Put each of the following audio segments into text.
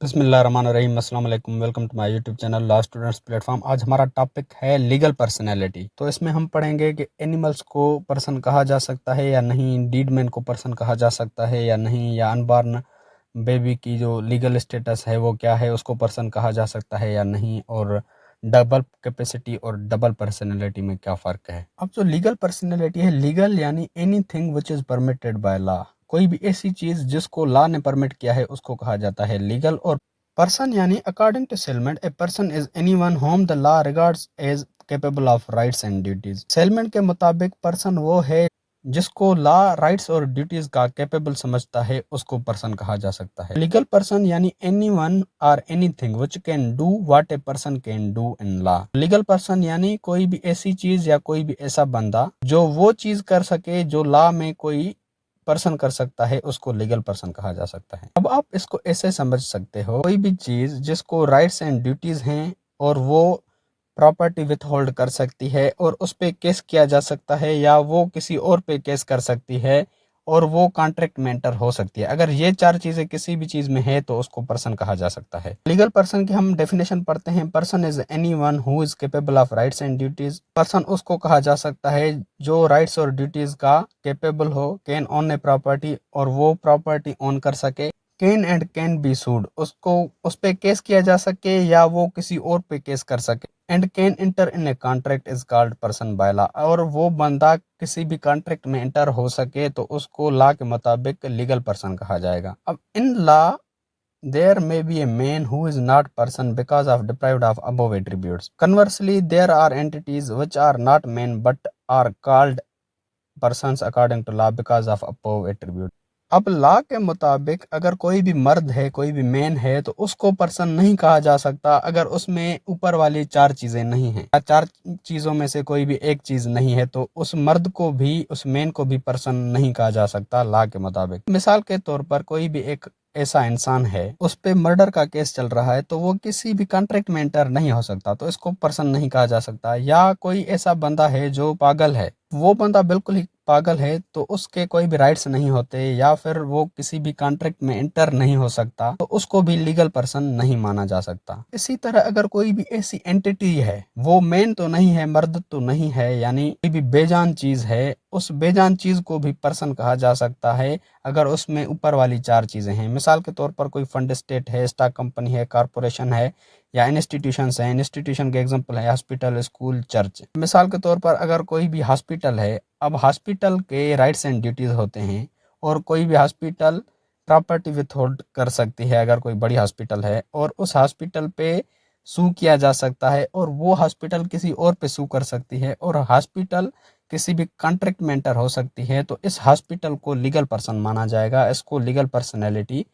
बिस्मिल्लाहिर्रहमानिर्रहीम, अस्सलाम वालेकुम। Welcome to my YouTube channel law students platform. आज हमारा टॉपिक है लीगल पर्सनैलिटी। तो इसमें हम पढ़ेंगे कि एनिमल्स को पर्सन कहा जा सकता है या नहीं, डीडमैन को पर्सन कहा जा सकता है या नहीं, या अनबॉर्न बेबी की जो लीगल स्टेटस है वो क्या है, उसको पर्सन कहा जा सकता है या नहीं, और डबल कैपेसिटी और डबल पर्सनैलिटी में क्या फ़र्क है। अब जो लीगल पर्सनैलिटी है, लीगल यानी anything which is permitted by law, कोई भी ऐसी चीज जिसको लॉ ने परमिट किया है उसको कहा जाता है लीगल। और पर्सन यानी according to Salmond, a person is anyone whom the law regards as capable of rights and duties. Salmond के मुताबिक पर्सन वो है जिसको लॉ राइट्स और ड्यूटीज का कैपेबल समझता है, उसको पर्सन कहा जा सकता है। लीगल पर्सन यानी एनीवन और anything which can do what a person can do in law. Legal person यानी कोई भी ऐसी चीज या कोई भी ऐसा बंदा जो वो चीज कर सके जो लॉ में कोई पर्सन कर सकता है, उसको लीगल पर्सन कहा जा सकता है। अब आप इसको ऐसे समझ सकते हो, कोई भी चीज जिसको राइट्स एंड ड्यूटीज हैं और वो प्रॉपर्टी विथ होल्ड कर सकती है और उस पे केस किया जा सकता है, या वो किसी और पे केस कर सकती है और वो कॉन्ट्रैक्ट में एंटर हो सकती है। अगर ये चार चीजें किसी भी चीज में है तो उसको पर्सन कहा जा सकता है। लीगल पर्सन की हम डेफिनेशन पढ़ते हैं। Person is anyone who is capable of rights and duties. Person उसको कहा जा सकता है जो राइट्स और ड्यूटीज का कैपेबल हो, कैन ओन ए प्रॉपर्टी, और वो प्रॉपर्टी ओन कर सके, कैन एंड कैन बी सूड, उसको उस पे केस किया जा सके या वो किसी और पे केस कर सके, and can inter in a contract is called person by law, और वो बंदा किसी भी कॉन्ट्रैक्ट में एंटर हो सके तो उसको लॉ के मुताबिक लीगल पर्सन कहा जाएगा। अब in law there may be a man who is not person because of deprived of above attributes. Conversely, there are entities which are not men but are called persons according to law because of above attributes. अब law के मुताबिक अगर कोई भी मर्द है, कोई भी मैन है, तो उसको पर्सन नहीं कहा जा सकता अगर उसमें ऊपर वाली चार चीजें नहीं हैं, या चार चीजों में से कोई भी एक चीज नहीं है, तो उस मर्द को भी, उस मैन को भी पर्सन नहीं कहा जा सकता लॉ के मुताबिक। मिसाल के तौर पर कोई भी एक ऐसा इंसान है, उस पे मर्डर का केस चल रहा है, तो वो किसी भी कॉन्ट्रैक्ट में एंटर नहीं हो सकता, तो इसको पर्सन नहीं कहा जा सकता। या कोई ऐसा बंदा है जो पागल है, वो बंदा बिल्कुल ही पागल है, तो उसके कोई भी राइट्स नहीं होते, या फिर वो किसी भी कॉन्ट्रैक्ट में एंटर नहीं हो सकता, तो उसको भी लीगल पर्सन नहीं माना जा सकता। इसी तरह अगर कोई भी ऐसी एंटिटी है, वो मैन तो नहीं है, मर्द तो नहीं है, यानी कोई भी बेजान चीज है, उस बेजान चीज को भी पर्सन कहा जा सकता है अगर उसमें ऊपर वाली चार चीजें हैं। मिसाल के तौर पर कोई फंड स्टेट है, स्टॉक कंपनी है, कारपोरेशन है, या इंस्टीट्यूशंस हैं। इंस्टीट्यूशन के एग्जांपल है हॉस्पिटल, स्कूल, चर्च। मिसाल के तौर पर अगर कोई भी हॉस्पिटल है, अब हॉस्पिटल के राइट्स एंड ड्यूटीज होते हैं, और कोई भी हॉस्पिटल प्रॉपर्टी विथ होल्ड कर सकती है अगर कोई बड़ी हॉस्पिटल है, और उस हॉस्पिटल पे सू किया जा सकता है, और वो हॉस्पिटल किसी और पे सू कर सकती है, और हॉस्पिटल किसी भी कॉन्ट्रैक्ट में एंटर हो सकती है, तो इस हॉस्पिटल को लीगल पर्सन माना जाएगा। इसको लीगल पर्सनैलिटी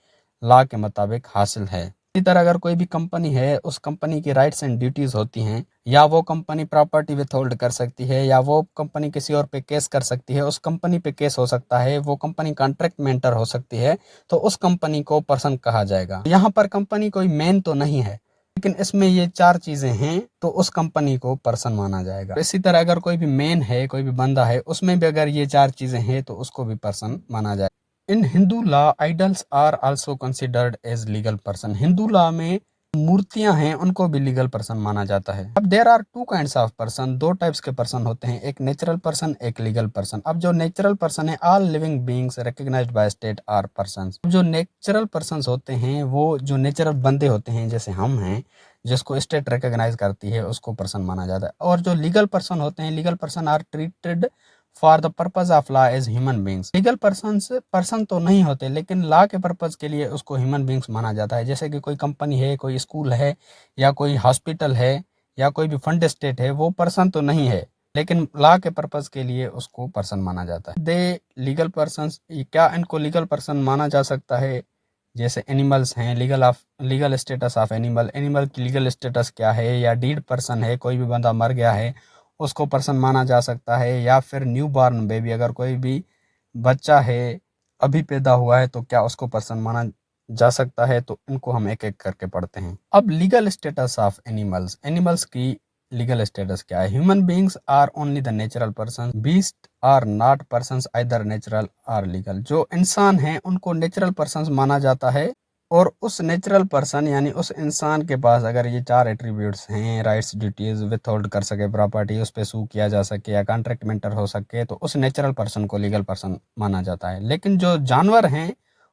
लॉ के मुताबिक हासिल है। इसी तरह अगर कोई भी कंपनी है, उस कंपनी की राइट्स एंड ड्यूटीज होती हैं, या वो कंपनी प्रॉपर्टी विथ होल्ड कर सकती है, या वो कंपनी किसी और पे केस कर सकती है, उस कंपनी पे केस हो सकता है, वो कंपनी कॉन्ट्रैक्ट में एंटर हो सकती है, तो उस कंपनी को पर्सन कहा जाएगा। यहाँ पर कंपनी कोई मैन तो नहीं है, लेकिन इसमें ये चार चीजें हैं, तो उस कंपनी को पर्सन माना जाएगा। इसी तरह अगर कोई भी मैन है, कोई भी बंदा है, उसमें भी अगर ये चार चीजें हैं तो उसको भी पर्सन माना जाएगा। In Hindu law, idols are also considered as legal person. Hindu law में मूर्तियां हैं, उनको भी लीगल पर्सन माना जाता है। अब there are two kinds of person, दो टाइप्स के पर्सन होते हैं, एक नेचुरल पर्सन, एक लीगल पर्सन। अब जो नेचुरल पर्सन है, all living beings recognised by state are persons. जो नेचुरल पर्सन्स होते हैं, वो जो नेचुरल बंदे होते हैं, जैसे हम हैं, जिसको स्टेट रिकॉग्नाइज करती है, उसको पर्सन माना जाता है। और जो लीगल पर्सन होते हैं, legal person are treated for the purpose of law as human beings. Legal person तो नहीं होते, लेकिन लॉ के पर्पज के लिए उसको ह्यूमन बींग्स माना जाता है। जैसे कि कोई कंपनी है, कोई स्कूल है, या कोई हॉस्पिटल है, या कोई भी फंड स्टेट है, वो पर्सन तो नहीं है, लेकिन लॉ के पर्पज के लिए उसको पर्सन माना जाता है। दे लीगल पर्सन, क्या इनको लीगल पर्सन माना जा सकता है? जैसे एनिमल्स हैं, legal status of animal, animal की लीगल स्टेटस क्या है, या डीड पर्सन है, कोई भी बंदा मर गया है, उसको पर्सन माना जा सकता है। या फिर न्यू बॉर्न बेबी, अगर कोई भी बच्चा है, अभी पैदा हुआ है, तो क्या उसको पर्सन माना जा सकता है? तो इनको हम एक एक करके पढ़ते हैं। अब legal status of animals, animals की लीगल स्टेटस क्या है? Human beings are only the natural person, beast are not persons either natural or legal. जो इंसान हैं उनको नेचुरल पर्सन्स माना जाता है, और उस नेचुरल पर्सन यानी उस इंसान के पास अगर ये 4 एट्रीब्यूट्स हैं, राइट्स, ड्यूटीज, विथहोल्ड कर सके प्रॉपर्टी, उस पे सू किया जा सके या कॉन्ट्रैक्ट मेंटर हो सके, तो उस नेचुरल पर्सन को लीगल पर्सन माना जाता है। लेकिन जो जानवर हैं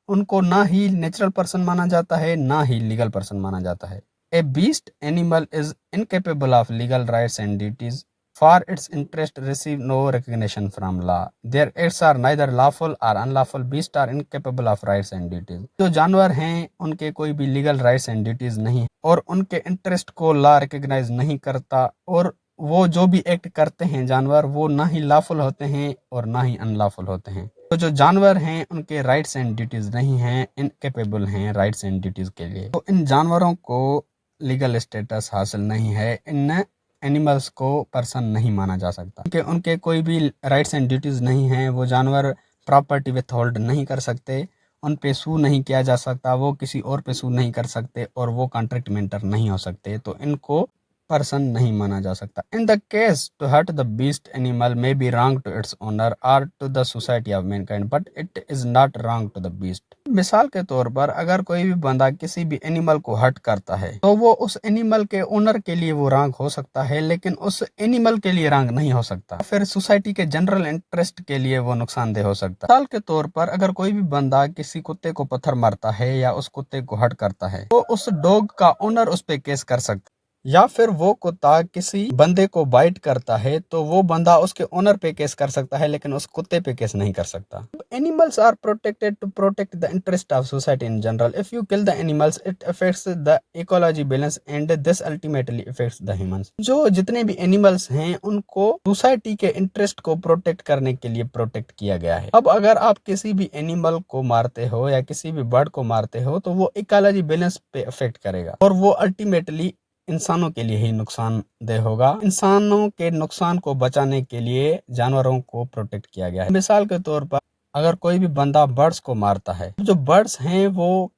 उनको ना ही नेचुरल पर्सन माना जाता है, ना ही लीगल पर्सन माना जाता है। ए beast animal is incapable of legal rights and duties, for its interest receive no recognition from law. Their acts are neither lawful or unlawful. Beasts are incapable of rights and duties. जो जानवर हैं उनके कोई भी legal rights and duties नहीं और उनके interest को लॉ रिकॉग्नाइज नहीं करता, और वो जो भी एक्ट करते हैं जानवर वो ना ही लॉफुल होते हैं और ना ही अनलॉफुल होते हैं। तो जो जानवर हैं उनके राइट्स एंड ड्यूटीज नहीं हैं, इनकेपेबल हैं राइट्स एंड ड्यूटीज के लिए। तो इन जानवरों को लीगल स्टेटस हासिल नहीं है, इन एनिमल्स को पर्सन नहीं माना जा सकता क्योंकि उनके कोई भी राइट्स एंड ड्यूटीज नहीं हैं। वो जानवर प्रॉपर्टी विथ होल्ड नहीं कर सकते, उन पे सू नहीं किया जा सकता, वो किसी और पे सू नहीं कर सकते और वो कॉन्ट्रैक्ट मेंटर नहीं हो सकते, तो इनको पर्सन नहीं माना जा सकता। In the case to hurt the beast animal may be wrong to its owner or to the society of mankind but it is not wrong to the beast. मिसाल के तौर पर अगर कोई भी बंदा किसी भी एनिमल को हर्ट करता है तो वो उस एनिमल के ओनर के लिए वो रॉन्ग हो सकता है, लेकिन उस एनिमल के लिए रॉन्ग नहीं हो सकता, फिर सोसाइटी के जनरल इंटरेस्ट के लिए वो नुकसानदेह हो सकता है। मिसाल के तौर पर अगर कोई भी बंदा किसी कुत्ते को पत्थर मारता है या उस कुत्ते को हर्ट करता है तो उस डॉग का ओनर उस पे केस कर सकता है, या फिर वो कुत्ता किसी बंदे को बाइट करता है तो वो बंदा उसके ओनर पे केस कर सकता है, लेकिन उस कुत्ते पे केस नहीं कर सकता। Animals are protected to protect the interest of society in general. If you kill the animals it affects the ecology balance and this ultimately affects the humans. जो जितने भी एनिमल्स हैं उनको सोसाइटी के इंटरेस्ट को प्रोटेक्ट करने के लिए प्रोटेक्ट किया गया है। अब अगर आप किसी भी एनिमल को मारते हो या किसी भी बर्ड को मारते हो तो वो इकोलॉजी बैलेंस पे अफेक्ट करेगा और वो अल्टीमेटली इंसानों के लिए ही नुकसानदेह होगा। इंसानों के नुकसान को बचाने के लिए जानवरों को प्रोटेक्ट किया गया है। मिसाल के तौर पर अगर कोई भी बंदा बर्ड्स को मारता है, जो बर्ड्स हैं वो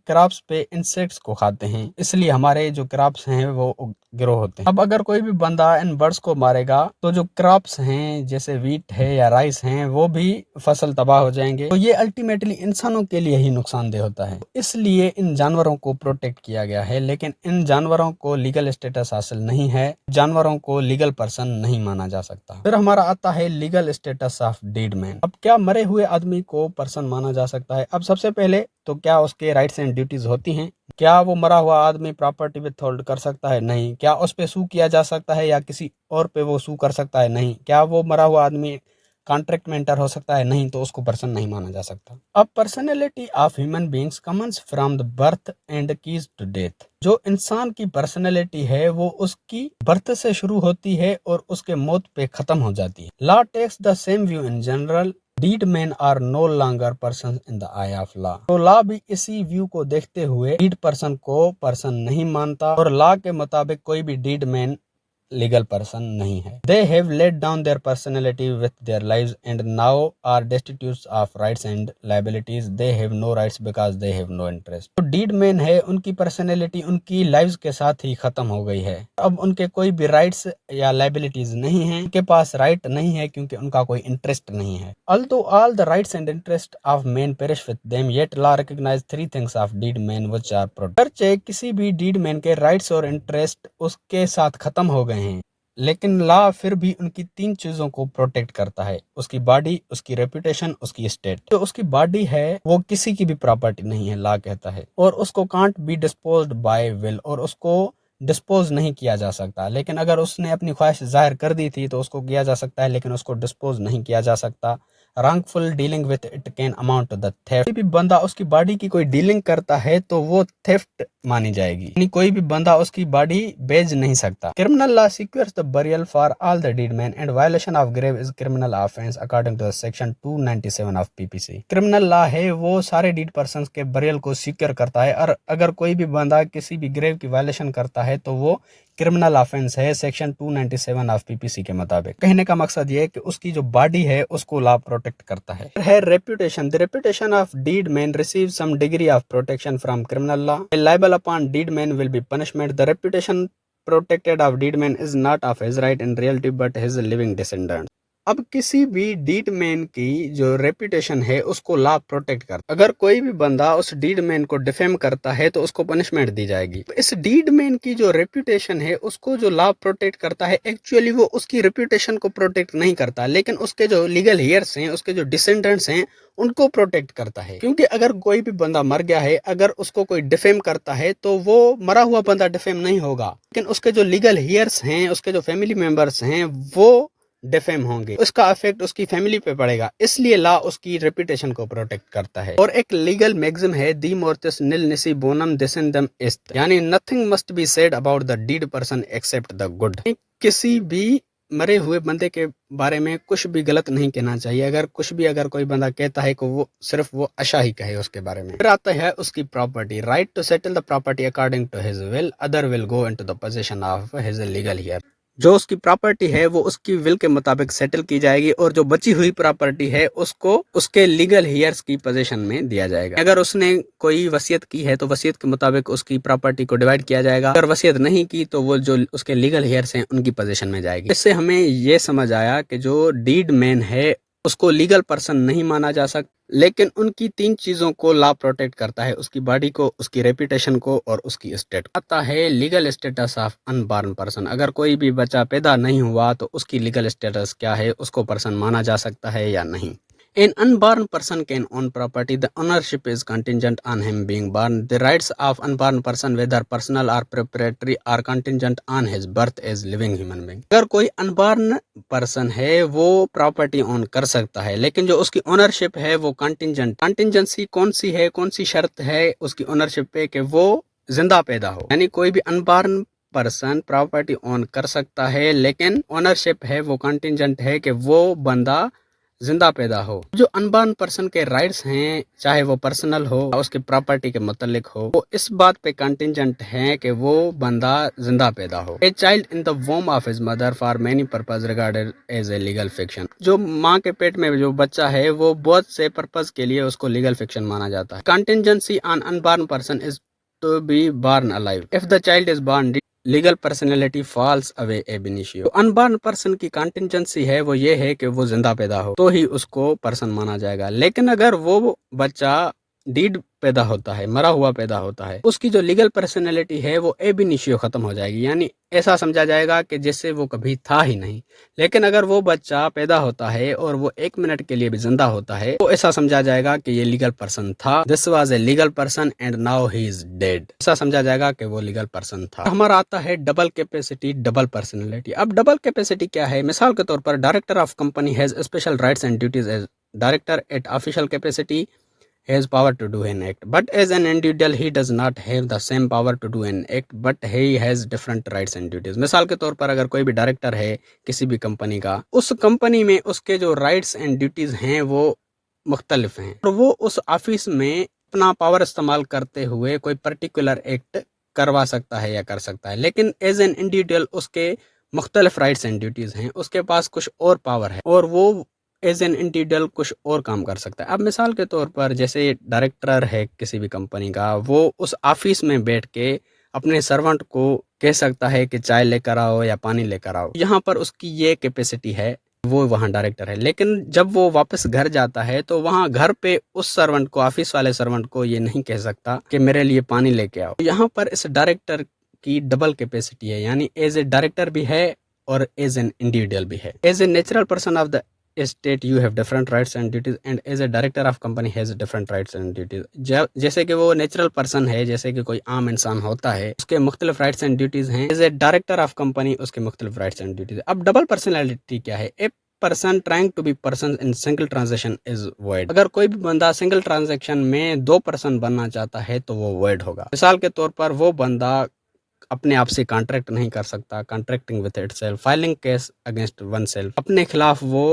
क्रॉप्स पे इंसेक्ट्स को खाते हैं, इसलिए हमारे जो क्रॉप्स हैं वो ग्रो होते हैं। अब अगर कोई भी बंदा इन बर्ड्स को मारेगा तो जो क्रॉप्स हैं जैसे वीट है या राइस हैं वो भी फसल तबाह हो जाएंगे, तो ये अल्टीमेटली इंसानों के लिए ही नुकसानदेह होता है। इसलिए इन जानवरों को प्रोटेक्ट किया गया है, लेकिन इन जानवरों को लीगल स्टेटस हासिल नहीं है, जानवरों को लीगल पर्सन नहीं माना जा सकता। फिर हमारा आता है legal status of dead man. अब क्या मरे हुए आदमी को पर्सन माना जा सकता है? अब सबसे पहले तो क्या उसके राइट्स एंड ड्यूटीज होती हैं? क्या वो मरा हुआ आदमी प्रॉपर्टी विथ होल्ड कर सकता है? नहीं। क्या उस पे सू किया जा सकता है या किसी और पे वो सू कर सकता है? नहीं। क्या वो मरा हुआ आदमी कॉन्ट्रैक्ट मेंटर हो सकता है? नहीं, तो उसको पर्सन नहीं माना जा सकता। अब personality of human beings comes from the birth and keys to death. जो इंसान की पर्सनैलिटी है वो उसकी बर्थ से शुरू होती है और उसके मौत पे खत्म हो जाती है। Law takes the same view in general. Dead man are no longer person in the eye of law. तो लॉ भी इसी व्यू को देखते हुए डीड पर्सन को पर्सन नहीं मानता और लॉ के मुताबिक कोई भी डीड मैन लीगल पर्सन नहीं है। They have laid down their personality with their lives and now are destitute of rights and liabilities. They have no rights because they have no interest. तो dead man है उनकी personality उनकी lives के साथ ही खत्म हो गई है। अब उनके कोई भी राइट्स या लायबिलिटीज नहीं है, उनके पास राइट नहीं है क्योंकि उनका कोई इंटरेस्ट नहीं है। Although all the rights and interest of men perish with them, yet law recognize three things of deed men which are protected। चाहे किसी भी डीड मैन के राइट्स और इंटरेस्ट उसके साथ खत्म हो गए हैं, लेकिन लॉ फिर भी उनकी 3 चीजों को प्रोटेक्ट करता है। उसकी बॉडी, उसकी रेपुटेशन, उसकी स्टेट। जो उसकी बॉडी है वो किसी की भी प्रॉपर्टी नहीं है, लॉ कहता है, और उसको can't be disposed by will, और उसको डिस्पोज नहीं किया जा सकता। लेकिन अगर उसने अपनी ख्वाहिश जाहिर कर दी थी तो उसको किया जा सकता है, लेकिन उसको डिस्पोज नहीं किया जा सकता। wrongful dealing with it can amount to the theft. कोई भी बंदा उसकी बॉडी की कोई डीलिंग करता है तो वो थेफ्ट मानी जाएगी, यानी कोई भी बंदा उसकी बॉडी बेच नहीं सकता। Criminal law secures the burial for all the dead man and violation of grave is criminal offence according to section 297 of PPC. Criminal law है वो सारे डीड पर्सन के बरियल को सिक्योर करता है, और अगर कोई भी बंदा किसी भी ग्रेव की वायलेशन करता है तो वो क्रिमिनल ऑफेंस है सेक्शन 297 ऑफ पीपीसी के मुताबिक। कहने का मकसद ये है कि उसकी जो बॉडी है उसको लॉ प्रोटेक्ट करता है। Reputation. The reputation of dead man receive some degree of protection from criminal law. Liable upon dead man will be punishment. The reputation protected of dead man is not of his right in reality but his living descendants। अब किसी भी deed man की जो reputation है उसको law protect करता है। अगर कोई भी बंदा उस डीड मैन को डिफेम करता है तो उसको पनिशमेंट दी जाएगी। तो इस डीड मैन की जो रेपुटेशन है उसको जो लॉ प्रोटेक्ट करता है, एक्चुअली वो उसकी रेपुटेशन को प्रोटेक्ट नहीं करता, लेकिन उसके जो लीगल हेयर्स हैं, उसके जो डिसेंडेंट्स हैं, उनको प्रोटेक्ट करता है। क्योंकि अगर कोई भी बंदा मर गया है, अगर उसको कोई डिफेम करता है तो वो मरा हुआ बंदा डिफेम नहीं होगा, लेकिन उसके जो लीगल हेयर्स हैं, उसके जो फैमिली मेंबर्स हैं, वो डिफेम होंगे। उसका इफेक्ट उसकी फैमिली पे पड़ेगा, इसलिए लॉ उसकी रेपुटेशन को प्रोटेक्ट करता है। और एक लीगल मैक्सिम है, de mortuis nil nisi bonum dicendum est, यानी nothing must be said about the dead person except the good. किसी भी मरे हुए बंदे के बारे में कुछ भी गलत नहीं कहना चाहिए। अगर कुछ भी अगर कोई बंदा कहता है कि वो सिर्फ वो अच्छा ही कहे उसके बारे में। फिर आता है उसकी property, right to settle the property according to his will, other will go into the position of his legal heir. जो उसकी प्रॉपर्टी है वो उसकी विल के मुताबिक सेटल की जाएगी, और जो बची हुई प्रॉपर्टी है उसको उसके लीगल हियर्स की पोजीशन में दिया जाएगा। अगर उसने कोई वसीयत की है तो वसीयत के मुताबिक उसकी प्रॉपर्टी को डिवाइड किया जाएगा। अगर वसीयत नहीं की तो वो जो उसके लीगल हियर्स हैं उनकी पोजीशन में जाएगी। इससे हमें ये समझ आया कि जो डीड मैन है उसको लीगल पर्सन नहीं माना जा सकता, लेकिन उनकी 3 चीजों को लॉ प्रोटेक्ट करता है, उसकी बॉडी को, उसकी रेपुटेशन को और उसकी स्टेट। आता है legal status of unborn person. अगर कोई भी बच्चा पैदा नहीं हुआ तो उसकी लीगल स्टेटस क्या है, उसको पर्सन माना जा सकता है या नहीं। An unborn person can own property. The ownership is contingent on him being born. The rights of unborn person, whether personal or proprietary, are contingent on his birth as living human being. अगर कोई unborn person है वो property own कर सकता है, लेकिन जो उसकी ओनरशिप है वो कंटिंजेंट। कंटिंजेंसी कौन सी है, कौन सी शर्त है उसकी ओनरशिप पे कि वो जिंदा पैदा हो। यानी कोई भी अनबॉर्न पर्सन प्रॉपर्टी ओन कर सकता है, लेकिन ओनरशिप है वो कंटिंजेंट है कि वो बंदा जिंदा पैदा हो। जो अनबॉर्न पर्सन के राइट्स हैं, चाहे वो पर्सनल हो, उसके प्रॉपर्टी के मुतालिक हो, वो इस बात पे कंटिंजेंट है कि वो बंदा जिंदा पैदा हो। A child in the womb of his mother for many purpose regarded as a legal fiction. जो माँ के पेट में जो बच्चा है वो बहुत से पर्पज के लिए उसको लीगल फिक्शन माना जाता है। Contingency on unborn person is to be born alive. If the child is born, legal personality falls away ab initio. Unborn person की कंटिंजेंसी है वो ये है कि वो जिंदा पैदा हो तो ही उसको पर्सन माना जाएगा। लेकिन अगर वो बच्चा डीड पैदा होता है, मरा हुआ पैदा होता है, उसकी जो लीगल पर्सनैलिटी है वो एब इनिशियो खत्म हो जाएगी, यानी ऐसा समझा जाएगा कि जैसे वो कभी था ही नहीं। लेकिन अगर वो बच्चा पैदा होता है और वो 1 मिनट के लिए भी जिंदा होता है तो ऐसा समझा जाएगा कि ये लीगल पर्सन था, this was a legal person and now he is dead. ऐसा समझा जाएगा कि वो लीगल पर्सन था। हमारा आता है डबल कैपेसिटी, डबल पर्सनैलिटी। अब डबल कैपेसिटी क्या है? मिसाल के तौर पर director of company has special rights and duties as director. At official capacity has power to do an act, but as an individual he does not have the same power to do an act, but he has different rights and duties. मिसाल के तौर पर अगर कोई भी director है किसी भी कंपनी का, उस कंपनी में उसके जो राइट्स एंड ड्यूटीज हैं वो मुख्तलिफ हैं, और वो उस ऑफिस में अपना पावर इस्तेमाल करते हुए कोई पर्टिकुलर एक्ट करवा सकता है या कर सकता है, लेकिन एज एन इंडिविजुअल उसके मुख्तलिफ राइट्स एंड ड्यूटीज हैं, उसके पास कुछ और पावर है और वो एज एन इंडिविजुअल कुछ और काम कर सकता है। अब मिसाल के तौर पर जैसे डायरेक्टर है किसी भी कंपनी का, वो उस ऑफिस में बैठ के अपने सर्वेंट को कह सकता है कि चाय लेकर आओ या पानी लेकर आओ। यहाँ पर उसकी ये कैपेसिटी है, वो वहाँ डायरेक्टर है। लेकिन जब वो वापस घर जाता है तो वहाँ घर पे उस सर्वेंट को, ऑफिस वाले सर्वेंट को ये नहीं कह सकता कि मेरे लिए पानी लेके आओ। यहाँ पर इस डायरेक्टर की डबल कैपेसिटी है, यानी एज ए डायरेक्टर भी है और एज एन इंडिविजुअल भी है। As a natural person of the state you have different rights and duties, and as a director of company has different rights and duties. जैसे कि वो नेचुरल पर्सन है, जैसे कि कोई आम इंसान होता है, उसके मुख्तलिफ राइट्स एंड ड्यूटीज हैं। As a director of company उसके मुख्तलिफ राइट्स एंड ड्यूटीज। अब डबल पर्सनैलिटी क्या है? A person trying to be person in single transaction is void. अगर कोई भी बंदा सिंगल ट्रांजेक्शन में 2 पर्सन बनना चाहता है तो वो वॉइड होगा। मिसाल के तौर पर वो बंदा अपने आप से कॉन्ट्रैक्ट नहीं कर सकता, contracting with itself, filing case against one self, अपने खिलाफ वो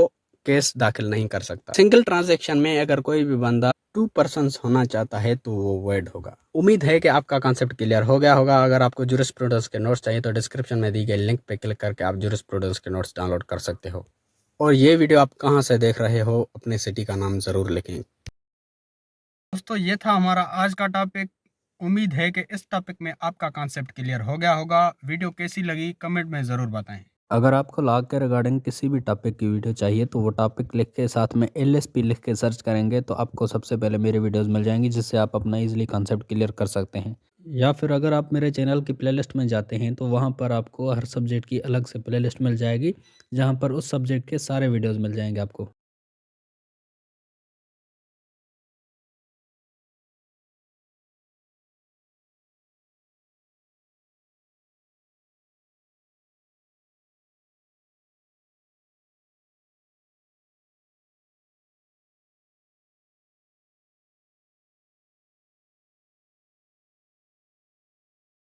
केस दाखिल नहीं कर सकता। सिंगल ट्रांजैक्शन में अगर कोई भी बंदा 2 पर्सन्स होना चाहता है तो वो वॉइड होगा। उम्मीद है कि आपका कॉन्सेप्ट क्लियर हो गया होगा। अगर आपको जूरिस्प्रूडेंस के नोट्स चाहिए तो डिस्क्रिप्शन में दी गई लिंक पे क्लिक करके आप जूरिस्प्रूडेंस के नोट्स डाउनलोड कर सकते हो। और ये वीडियो आप कहाँ से देख रहे हो, अपने सिटी का नाम जरूर लिखें। दोस्तों ये था हमारा आज का टॉपिक। उम्मीद है कि इस टॉपिक में आपका कॉन्सेप्ट क्लियर हो गया होगा। वीडियो कैसी लगी कमेंट में ज़रूर बताएं। अगर आपको लॉ के रिगार्डिंग किसी भी टॉपिक की वीडियो चाहिए तो वो टॉपिक लिख के साथ में एलएसपी लिख के सर्च करेंगे तो आपको सबसे पहले मेरी वीडियोस मिल जाएंगी, जिससे आप अपना इजीली कॉन्सेप्ट क्लियर कर सकते हैं। या फिर अगर आप मेरे चैनल की प्लेलिस्ट में जाते हैं तो वहाँ पर आपको हर सब्जेक्ट की अलग से प्लेलिस्ट मिल जाएगी, जहाँ पर उस सब्जेक्ट के सारे वीडियोस मिल जाएंगे आपको।